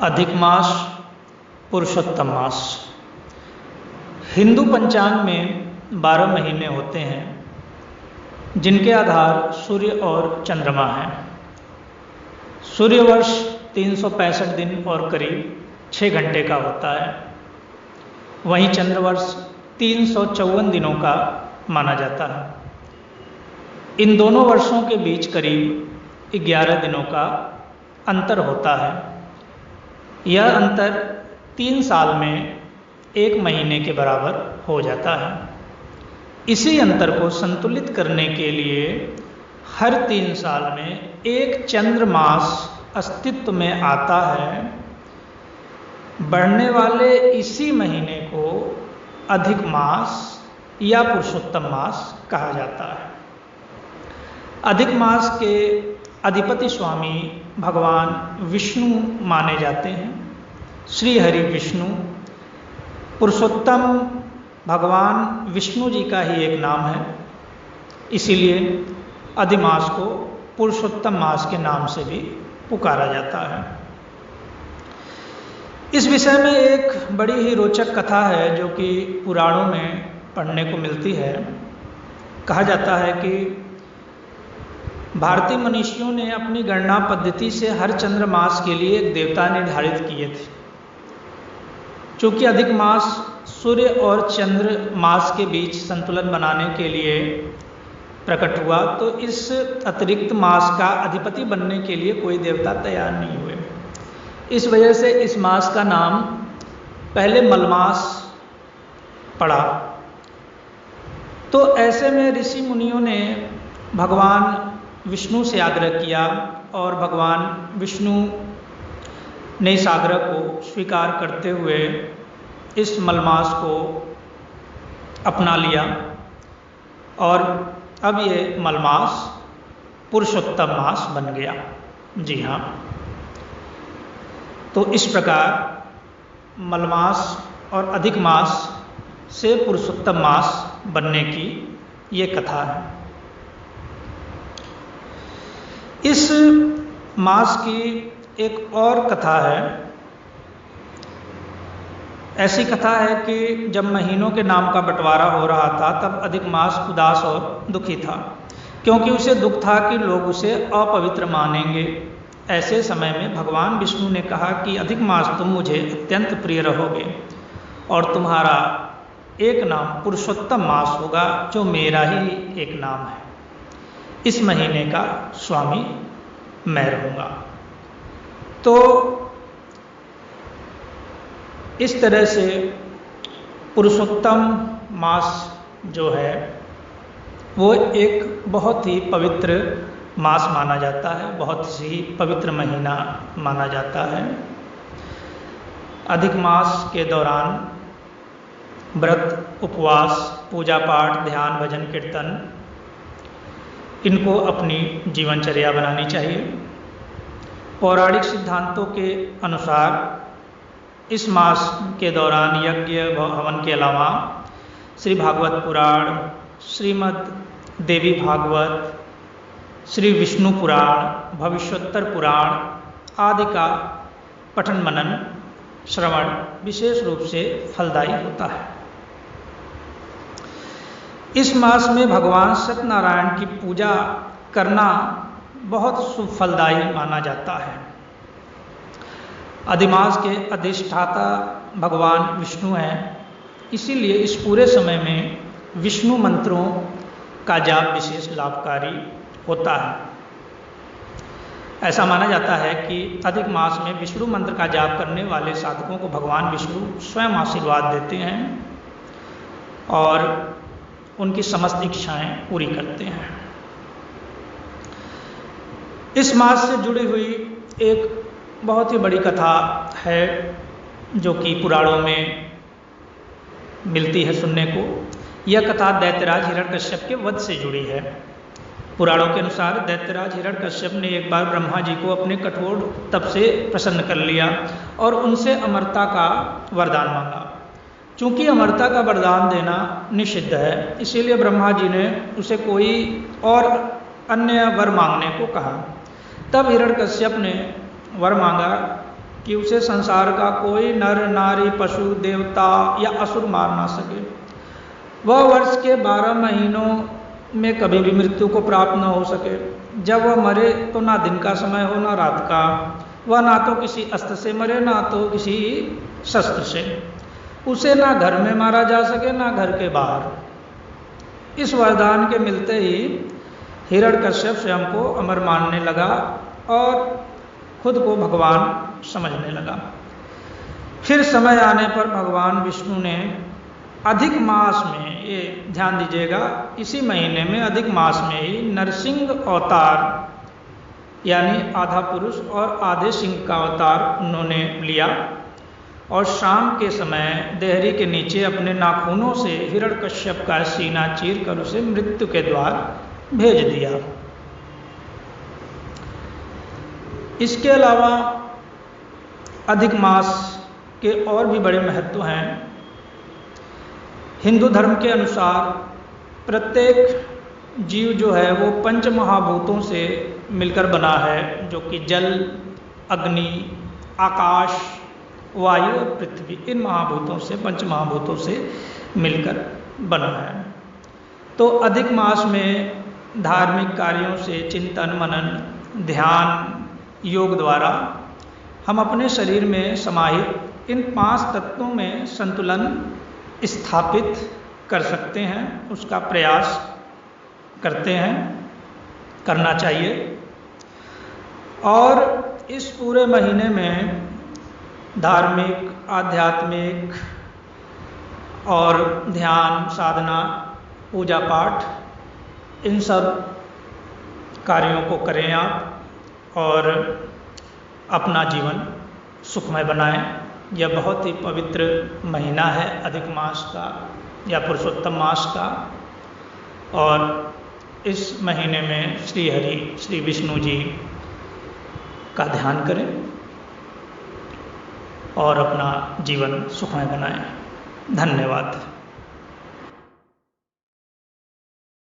अधिक मास, पुरुषोत्तम मास। हिंदू पंचांग में 12 महीने होते हैं जिनके आधार सूर्य और चंद्रमा हैं। सूर्यवर्ष 365 दिन और करीब 6 घंटे का होता है। वहीं चंद्रवर्ष 354 दिनों का माना जाता है। इन दोनों वर्षों के बीच करीब 11 दिनों का अंतर होता है। यह अंतर 3 साल में 1 महीने के बराबर हो जाता है। इसी अंतर को संतुलित करने के लिए हर 3 साल में एक चंद्र मास अस्तित्व में आता है। बढ़ने वाले इसी महीने को अधिक मास या पुरुषोत्तम मास कहा जाता है। अधिक मास के अधिपति स्वामी भगवान विष्णु माने जाते हैं। श्री हरि विष्णु। पुरुषोत्तम भगवान विष्णु जी का ही एक नाम है, इसीलिए अधिमास को पुरुषोत्तम मास के नाम से भी पुकारा जाता है। इस विषय में एक बड़ी ही रोचक कथा है जो कि पुराणों में पढ़ने को मिलती है। कहा जाता है कि भारतीय मनीषियों ने अपनी गणना पद्धति से हर चंद्र मास के लिए एक देवता निर्धारित किए थे। चूंकि अधिक मास सूर्य और चंद्र मास के बीच संतुलन बनाने के लिए प्रकट हुआ, तो इस अतिरिक्त मास का अधिपति बनने के लिए कोई देवता तैयार नहीं हुए। इस वजह से इस मास का नाम पहले मलमास पड़ा। तो ऐसे में ऋषि मुनियों ने भगवान विष्णु से आग्रह किया और भगवान विष्णु ने इस आग्रह को स्वीकार करते हुए इस मलमास को अपना लिया और अब ये मलमास पुरुषोत्तम मास बन गया। जी हाँ, तो इस प्रकार मलमास और अधिक मास से पुरुषोत्तम मास बनने की ये कथा है। इस मास की एक और कथा है। ऐसी कथा है कि जब महीनों के नाम का बंटवारा हो रहा था तब अधिक मास उदास और दुखी था, क्योंकि उसे दुख था कि लोग उसे अपवित्र मानेंगे। ऐसे समय में भगवान विष्णु ने कहा कि अधिक मास तुम मुझे अत्यंत प्रिय रहोगे और तुम्हारा एक नाम पुरुषोत्तम मास होगा जो मेरा ही एक नाम है। इस महीने का स्वामी मैं रहूँगा। तो इस तरह से पुरुषोत्तम मास जो है वो एक बहुत ही पवित्र मास माना जाता है, बहुत ही पवित्र महीना माना जाता है। अधिक मास के दौरान व्रत, उपवास, पूजा पाठ, ध्यान, भजन, कीर्तन इनको अपनी जीवनचर्या बनानी चाहिए। पौराणिक सिद्धांतों के अनुसार इस मास के दौरान यज्ञ हवन के अलावा श्री भागवत पुराण, श्रीमद् देवी भागवत, श्री विष्णु पुराण, भविष्योत्तर पुराण आदि का पठन मनन श्रवण विशेष रूप से फलदायी होता है। इस मास में भगवान सत्यनारायण की पूजा करना बहुत शुभ फलदायी माना जाता है। अधिमास के अधिष्ठाता भगवान विष्णु हैं, इसीलिए इस पूरे समय में विष्णु मंत्रों का जाप विशेष लाभकारी होता है। ऐसा माना जाता है कि अधिक मास में विष्णु मंत्र का जाप करने वाले साधकों को भगवान विष्णु स्वयं आशीर्वाद देते हैं और उनकी समस्त इच्छाएं पूरी करते हैं। इस मास से जुड़ी हुई एक बहुत ही बड़ी कथा है जो कि पुराणों में मिलती है सुनने को। यह कथा दैत्यराज हिरण्यकश्यप के वध से जुड़ी है। पुराणों के अनुसार दैत्यराज हिरण्यकश्यप ने एक बार ब्रह्मा जी को अपने कठोर तप से प्रसन्न कर लिया और उनसे अमरता का वरदान मांगा। चूंकि अमरता का वरदान देना निषिद्ध है, इसीलिए ब्रह्मा जी ने उसे कोई और अन्य वर मांगने को कहा। तब हिरण्यकश्यप ने वर मांगा कि उसे संसार का कोई नर नारी पशु देवता या असुर मार ना सके। वह वर्ष के 12 महीनों में कभी भी मृत्यु को प्राप्त न हो सके। जब वह मरे तो ना दिन का समय हो ना रात का। वह ना तो किसी अस्त्र से मरे ना तो किसी शस्त्र से। उसे ना घर में मारा जा सके ना घर के बाहर। इस वरदान के मिलते ही हिरण्यकश्यप स्वयं को अमर मानने लगा और खुद को भगवान समझने लगा। फिर समय आने पर भगवान विष्णु ने अधिक मास में, ये ध्यान दीजिएगा, इसी महीने में अधिक मास में ही नरसिंह अवतार यानी आधा पुरुष और आधे सिंह का अवतार उन्होंने लिया और शाम के समय देहरी के नीचे अपने नाखूनों से हिरण्यकश्यप का सीना चीर कर उसे मृत्यु के द्वार भेज दिया। इसके अलावा अधिक मास के और भी बड़े महत्व हैं। हिंदू धर्म के अनुसार प्रत्येक जीव जो है वो पंच महाभूतों से मिलकर बना है, जो कि जल, अग्नि, आकाश, वायु और पृथ्वी, इन महाभूतों से, पंच महाभूतों से मिलकर बना है। तो अधिक मास में धार्मिक कार्यों से, चिंतन मनन, ध्यान, योग द्वारा हम अपने शरीर में समाहित इन 5 तत्वों में संतुलन स्थापित कर सकते हैं। उसका प्रयास करते हैं, करना चाहिए। और इस पूरे महीने में धार्मिक, आध्यात्मिक और ध्यान, साधना, पूजा पाठ, इन सब कार्यों को करें आप और अपना जीवन सुखमय बनाएं। यह बहुत ही पवित्र महीना है अधिक मास का या पुरुषोत्तम मास का, और इस महीने में श्री हरि, श्री विष्णु जी का ध्यान करें और अपना जीवन सुखमय बनाएं। धन्यवाद।